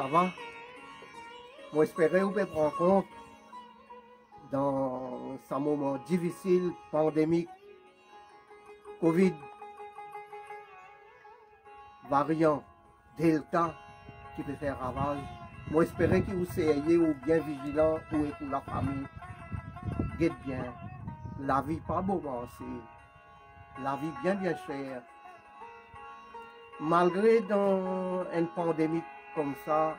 ça va? Moi, j'espère que vous pouvez prendre compte dans ce moment difficile, pandémique, Covid, variant, Delta, qui peut faire ravage. Moi, j'espère que vous soyez ou bien vigilant ou pour la famille. Guette bien. La vie pas beau, c'est la vie bien chère. Malgré dans une pandémie comme ça,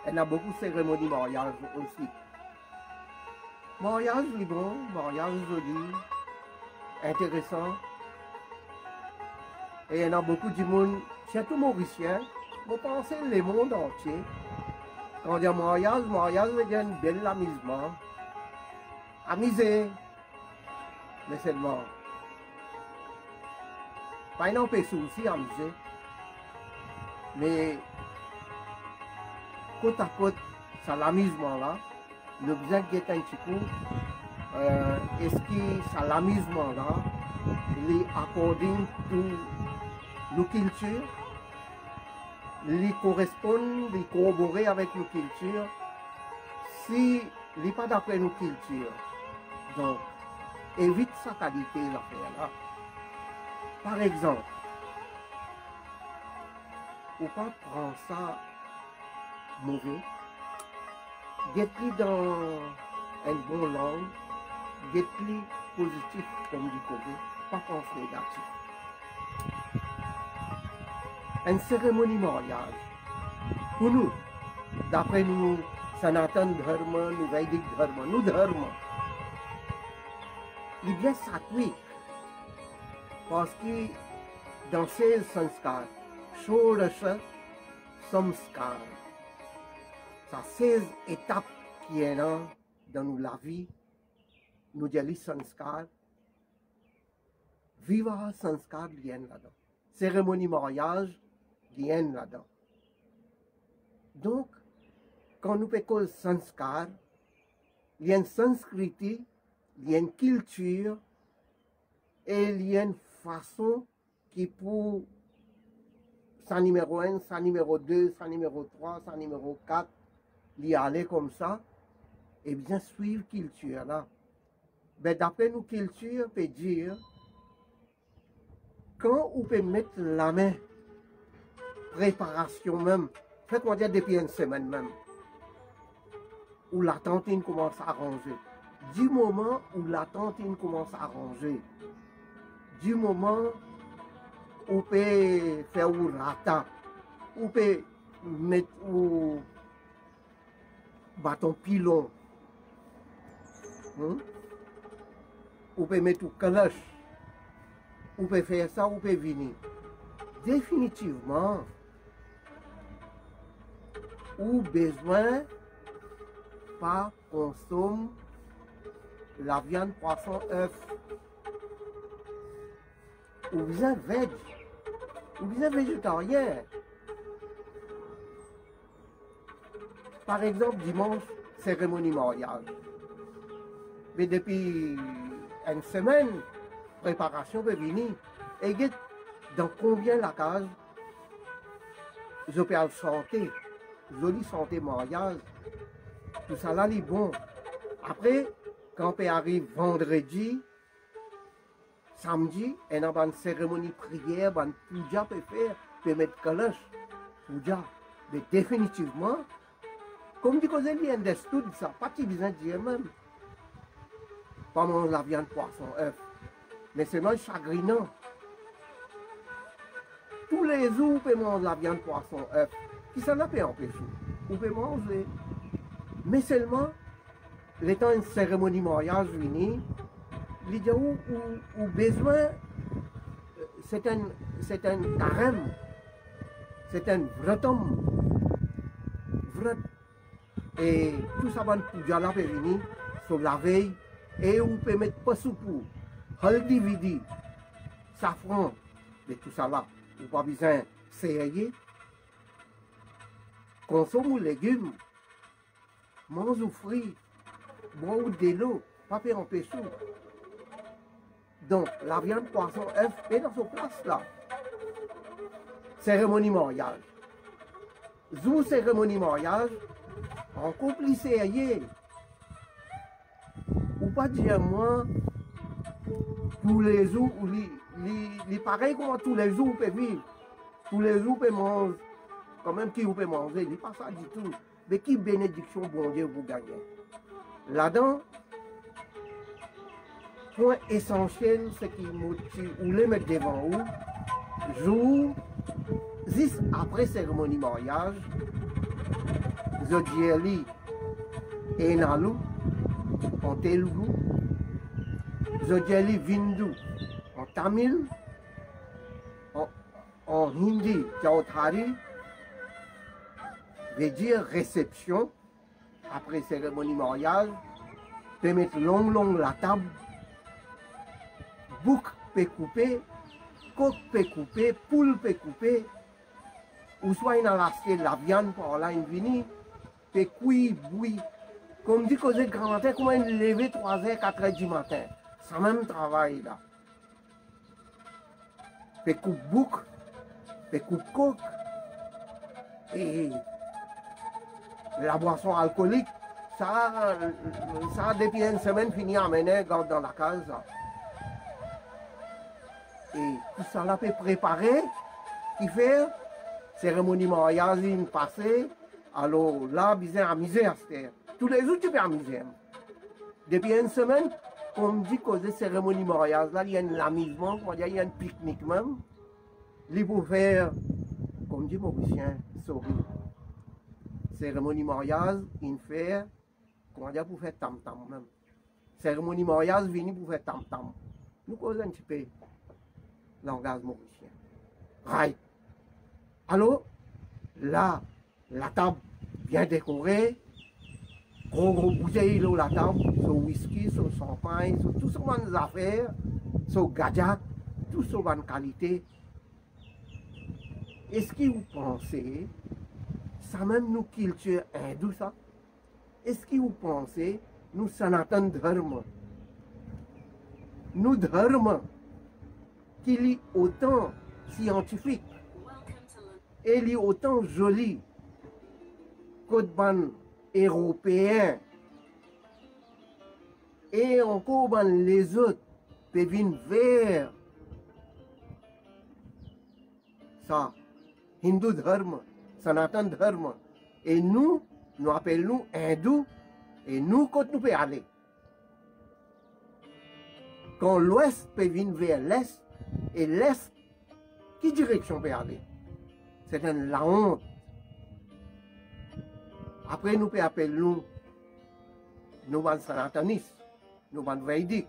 il y a beaucoup de cérémonies de mariage aussi. Mariage bon, mariage joli, intéressant. Et il y en a beaucoup de monde, surtout mauricien, vous pensez le monde entier. Quand on dit mariage, il y a un bel amusement. Amuser, mais seulement. Pas un empêche aussi amuser. Mais côte à côte, ça l'amusement là, le besoin est un petit coup, est-ce que ça l'amusement là, les according to nos cultures, les correspondent, les corroborer avec nos cultures, si les pas d'après nos cultures, donc évite sa qualité l'affaire là. Par exemple, ou pas prendre ça mauvais, get-li dans une bonne langue, get-li positif comme du côté, pas penser négatif. Une cérémonie mariage, pour nous, d'après nous, Sanatan Dharma, nous Vedic Dharma, nous Dharma, il est bien satvique, parce que dans ces sanskars, Shodasha Samskar, ça 16 étapes qui est là dans la vie, nous disons sanskar, viva sanskar viennent là-dedans, cérémonie mariage viennent là-dedans. Donc, quand nous parlons sanskar, il y a une sanskriti, il y a une culture et il y a une façon qui pour ça numéro 1, ça numéro 2, ça numéro 3, ça numéro 4, y aller comme ça, et bien suivre la culture là. Ben, d'après nos cultures, on peut dire, quand on peut mettre la main, préparation même, fait qu'on dit depuis une semaine même, où la tantine commence à ranger. Du moment où la tantine commence à ranger, du moment on peut faire un rata, on peut mettre un bâton pilon, on peut mettre un caloche, on peut faire ça, on peut venir. Définitivement, ou besoin pas consommer la viande, poisson, œuf, ou bien veg, ou bien végétarien. Par exemple, dimanche, cérémonie mariage. Mais depuis une semaine, préparation peut venir. Et dans combien la case, je peux chanter, jolie santé mariage, tout ça là, est bon. Après, quand on arrive vendredi, samedi, il y a une cérémonie prière, une puja peut faire, peut mettre caloche, puja. Mais définitivement, comme dit que il y a des studies, ça pas si besoin de dire même. Pas manger la viande, poisson, œuf. Mais c'est même chagrinant. Tous les jours, vous pouvez manger la viande, poisson, œuf. Qui s'en a peut empêcher? Vous pouvez manger. Mais seulement, l'étant une cérémonie mariage unie, il y a où besoin, c'est un carême, c'est un vratom, vrat. Et tout ça va puja là peut venir sur la veille, et vous pouvez mettre pas soupou, haldi vidi, safran, et tout ça là, vous pas besoin serrer, consomme les légumes, mange ou fruits, bois ou de l'eau, pas faire empêcher. Donc, la viande, poisson, œuf est dans son place là. Cérémonie mariage. Zou cérémonie mariage, en couple sérieux. Ou pas dire moi, tous les jours, les pareil comme tous les jours, on peut vivre. Tous les jours, on peut manger. Quand même, qui on peut manger, il n'est pas ça du tout. Mais qui bénédiction, bon Dieu, vous gagnez. Là-dedans, point essentiel, c'est qui motive, ou les mettre devant vous, jour, juste après cérémonie mariage, Zodieli et Nalu, en Telugu, Zodieli Vindu, en Tamil, en Hindi, Chautari, veut dire réception, après cérémonie mariage, peut mettre long la table, bouc peut couper, coq peut couper, poule peut couper, ou soit il a acheté la viande par là, il vient, peut cuire, bouillir. Comme dit que les grands-mères, comment ils lever 3h, 4h du matin. C'est même travail là. Peut couper bouc, peut couper coq, et la boisson alcoolique, ça depuis une semaine, fini à mener dans la case. Et tout ça là peut préparer, qui fait cérémonie mariage passée, alors là, bizarre amuser à cette tous les jours, tu peux amuser. Depuis une semaine, on me dit que les cérémonies mariage là, il y a un amusement, il y a un pique-nique même. Il faut faire, comme dit Mauricien, sorry. Cérémonie mariage, il fait, comment dire, pour faire tam-tam même. Cérémonie mariage, vient pour faire tam-tam. Nous causons un petit peu langage mauricien. Right. Alors, là, la table bien décorée, gros bouteille là, la table, sur whisky, sur champagne, sur tout ce qu'on a affaires, sur gadget, tout ce qu'on a qualité. Est-ce que vous pensez, ça même nous culture hindoue ça? Est-ce que vous pensez, nous Sanatan Dharma, nous Dharma, qu'il est autant scientifique et il est autant joli que ban européen et encore ban les autres peuvent venir vers ça, Hindu Dharma, Sanatan Dharma. Et nous appelons hindous et nous, quand nous pouvons aller. Quand l'ouest peut venir vers l'est, et l'est, quelle direction peut aller? C'est la honte. Après, nous pouvons appeler nous sanatanistes, nous védiques.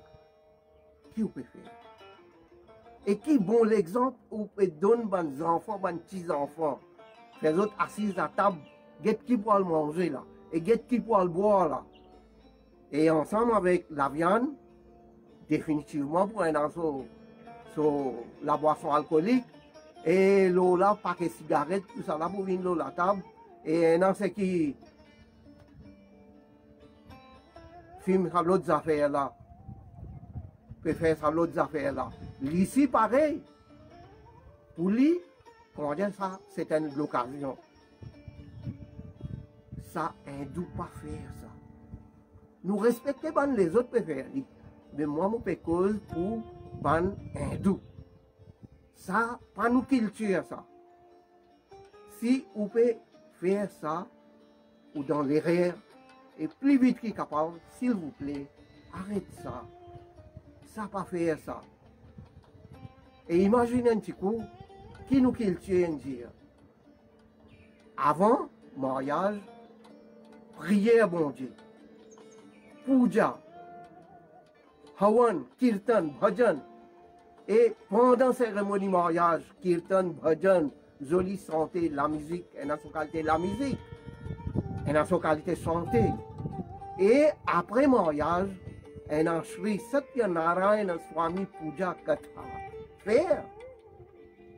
Qui vous peut faire? Et qui bon l'exemple où peut donner aux enfants, aux petits-enfants, les autres assis à table, guette qui pour le manger là, et guette qui pour le boire là. Et ensemble avec la viande, définitivement pour un sur la boisson alcoolique, et l'eau là, paquet de cigarettes, tout ça là pour venir l'eau la table, et dans ce qui filme ça l'autre affaire là, peut faire ça l'autre affaire là. Ici pareil, pour lui, comment dire ça, c'est une occasion. Ça, hindou pas faire ça. Nous respectons les autres peuvent faire, mais moi, je peux cause pour ban hindou. Ça, pas nous culture ça. Si vous pouvez faire ça, ou dans l'erreur, et plus vite qu'il est capable, s'il vous plaît, arrête ça. Ça pas faire ça. Et imaginez un petit coup, qui nous culture un dire. Avant mariage, prière bon Dieu. Puja, Hawan, Kirtan, Bhajan. Et pendant cérémonie mariage, Kirtan, Bhajan, jolie santé, la musique, et en son qualité la musique, et en son qualité santé. Et après mariage, et en Shri Satyanarayana Swami Puja Katha. Faire.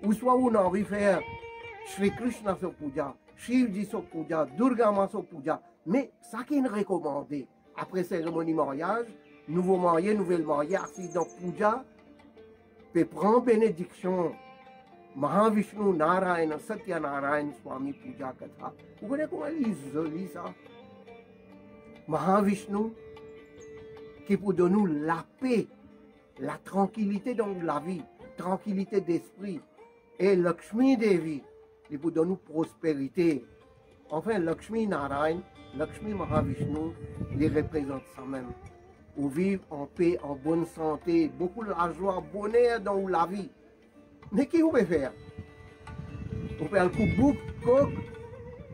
Ou soit on a envie de faire Shri Krishna so Puja, Shivji so Puja, Durga Ma so Puja. Mais ça qui est recommandé. Après cérémonie mariage, nouveau marié, nouvelle mariée, assis dans Puja, peut prendre bénédiction Mahavishnu Narayana Satya Narayana Swami Puja Katha. Vous voyez comment elle est jolie ça? Mahavishnu qui pour donner la paix, la tranquillité dans la vie, tranquillité d'esprit. Et Lakshmi Devi qui pour donner prospérité. Enfin, Lakshmi Narayana, Lakshmi Mahavishnu, les représente ça même. Ou vivre en paix, en bonne santé, beaucoup de la joie, bonheur dans la vie. Mais qui vous peut faire? Vous pouvez faire le coup coq,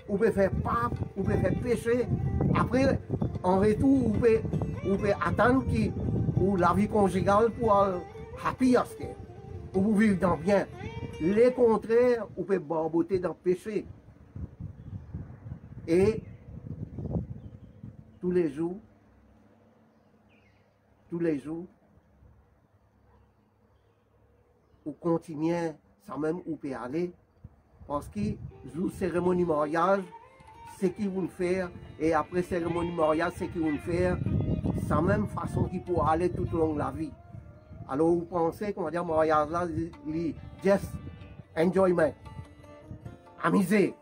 vous pouvez faire pape, vous pouvez faire péché. Après, en retour, vous pouvez attendre ou la vie conjugale pour happy after. Pour vous vivre dans bien. Les contraires, vous pouvez barboter dans le péché. Et tous les jours, vous continuez, ça même où peut aller, parce que la cérémonie mariage, c'est qui vont faire, et après cérémonie mariage, c'est qui vont faire, c'est la même façon qui peut aller tout au long de la vie. Alors vous pensez qu'on va dire mariage là, just enjoyment, amuser.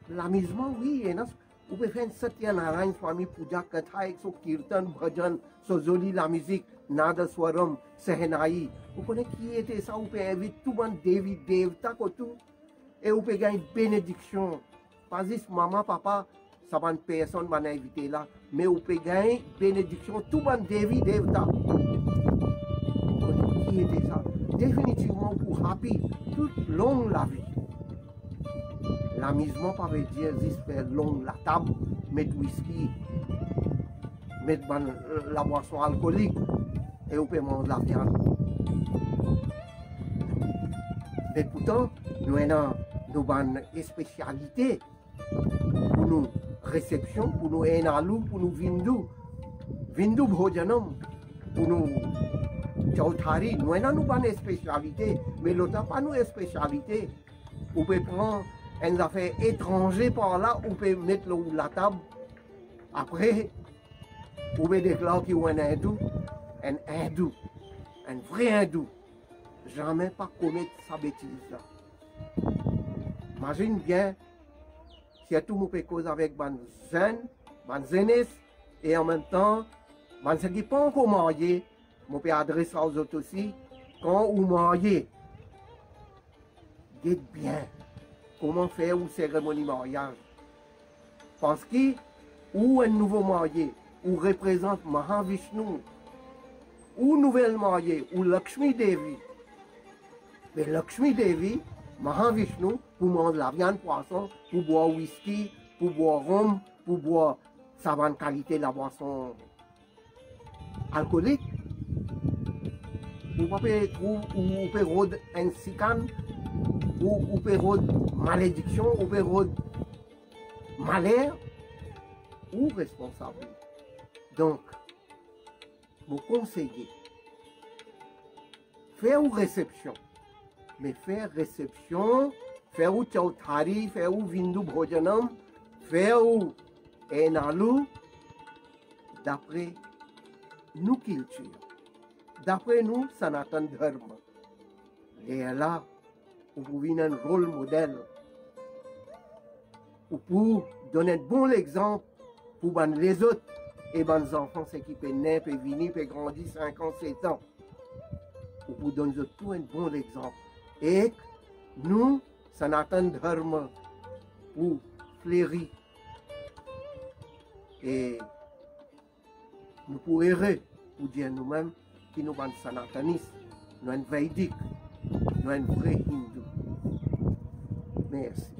L'amusement, oui, et vous pouvez faire une Satya Narayana Swami Puja Katha avec son kirtan, bhajan, son joli la musique, Nada Swaram, Sehenai. Vous connaissez qui était ça? Vous pouvez inviter tout le monde, Devi, Devta, tout. Et vous pouvez gagner une bénédiction. Pas juste maman, papa, ça va une personne va inviter là. Mais vous pouvez gagner une bénédiction, tout le monde, Devi, Devta. Vous connaissez qui était ça? Définitivement pour happy, toute longue la vie. L'amusement, ça veut dire juste faire long la table, mettre whisky, mettre la boisson alcoolique et on peut manger la viande. Mais pourtant, nous avons une spécialité pour nos réceptions, pour nous enalu, pour nous vindu bhojanam, pour nous chautari. Nous avons une spécialité, mais l'autre n'a pas une spécialité. On peut prendre un affaire étranger par là, on peut mettre la table. Après, on peut déclarer qu'il y a un hindou, un vrai hindou. Jamais pas commettre sa bêtise là. Imagine bien, si tout le monde cause avec les jeunes, les jeunesses, et en même temps, les gens qui ne sont pas encore mariés, on peut adresser aux autres aussi, quand vous mariez, dites bien comment faire une cérémonie mariage. Parce que, ou un nouveau marié, ou représente Mahavishnu, ou nouvelle mariée, ou Lakshmi Devi. Mais Lakshmi Devi, Mahavishnu, pour manger la viande poisson, pour boire whisky, pour boire rhum, pour boire savante qualité de la boisson alcoolique. Vous pouvez trouver un sicane, ou peut malédiction, ou peut malheur, ou responsable. Donc, vous conseillez, faire une réception, mais faire réception, faire une chautari, faire une vindu bhojanam, faire une enalu, d'après nos cultures, d'après nous, Sanatan Dharma. Et là, vous pouvez un rôle modèle, ou pour donner un bon exemple pour les autres et les enfants qui peuvent naître, peuvent venir, peuvent grandir 5 ans, 7 ans. Ou pour donner tout un bon exemple. Et nous, Sanatan Dharma, pour fleurir. Et nous pouvons errer pour dire nous-mêmes que nous sommes sanatanistes, nous sommes védiques, nous sommes vrais hindous. Merci.